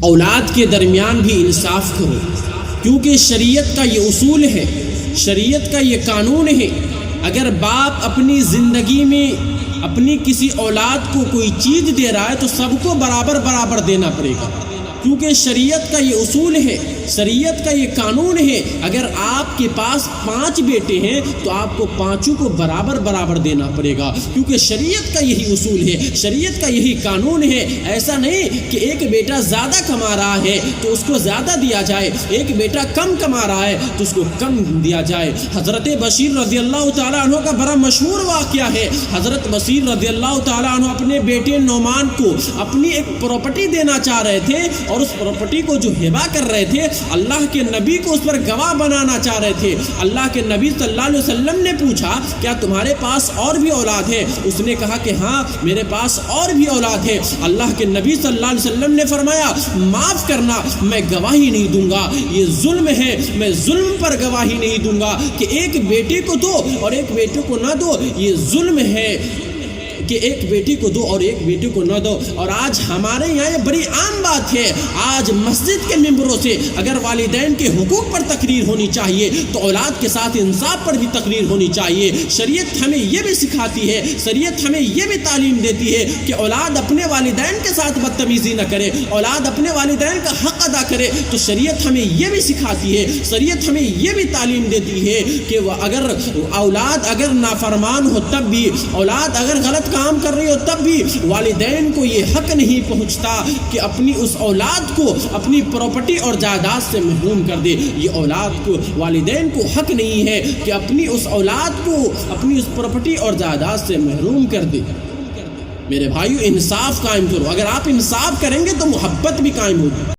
اولاد کے درمیان بھی انصاف کرو، کیونکہ شریعت کا یہ اصول ہے، شریعت کا یہ قانون ہے۔ اگر باپ اپنی زندگی میں اپنی کسی اولاد کو کوئی چیز دے رہا ہے تو سب کو برابر برابر دینا پڑے گا، کیونکہ شریعت کا یہ اصول ہے، شریعت کا یہ قانون ہے۔ اگر آپ کے پاس 5 بیٹے ہیں تو آپ کو 5 کو برابر برابر دینا پڑے گا، کیونکہ شریعت کا یہی اصول ہے، شریعت کا یہی قانون ہے۔ ایسا نہیں کہ ایک بیٹا زیادہ کما رہا ہے تو اس کو زیادہ دیا جائے، ایک بیٹا کم کما رہا ہے تو اس کو کم دیا جائے۔ حضرت بشیر رضی اللہ تعالیٰ عنہ کا بڑا مشہور واقعہ ہے۔ حضرت بشیر رضی اللہ تعالیٰ عنہ اپنے بیٹے نعمان کو اپنی ایک پراپرٹی دینا چاہ رہے تھے، اور اس پراپرٹی کو جو ہبہ کر رہے تھے، اللہ کے نبی کو اس پر گواہ بنانا چاہ رہے تھے۔ اللہ کے نبی صلی اللہ علیہ وسلم نے پوچھا کیا تمہارے پاس اور بھی اولاد ہے؟ اس نے کہا کہ ہاں میرے پاس اور بھی اولاد ہے۔ اللہ کے نبی صلی اللہ علیہ وسلم نے فرمایا معاف کرنا، میں گواہی نہیں دوں گا، یہ ظلم ہے، میں ظلم پر گواہی نہیں دوں گا کہ ایک بیٹے کو دو اور ایک بیٹے کو نہ دو، یہ ظلم ہے کہ ایک بیٹی کو دو اور ایک بیٹے کو نہ دو۔ اور آج ہمارے یہاں یہ بڑی عام بات ہے، آج مسجد کے ممبروں سے اگر والدین کے حقوق پر تقریر ہونی چاہیے تو اولاد کے ساتھ انصاف پر بھی تقریر ہونی چاہیے۔ شریعت ہمیں یہ بھی سکھاتی ہے، شریعت ہمیں یہ بھی تعلیم دیتی ہے کہ اولاد اپنے والدین کے ساتھ بدتمیزی نہ کرے، اولاد اپنے والدین کا حق ادا کرے۔ تو شریعت ہمیں یہ بھی سکھاتی ہے، شریعت ہمیں یہ بھی تعلیم دیتی ہے کہ اگر اولاد اگر نافرمان ہو تب بھی، اولاد اگر غلط کام کر رہی ہو تب بھی والدین کو یہ حق نہیں پہنچتا کہ اپنی اس اولاد کو اپنی پراپرٹی اور جائیداد سے محروم کر دے۔ یہ اولاد کو، والدین کو حق نہیں ہے کہ اپنی اس اولاد کو اپنی اس پراپرٹی اور جائیداد سے محروم کر دے۔ میرے بھائیو، انصاف قائم کرو، اگر آپ انصاف کریں گے تو محبت بھی قائم ہوگی۔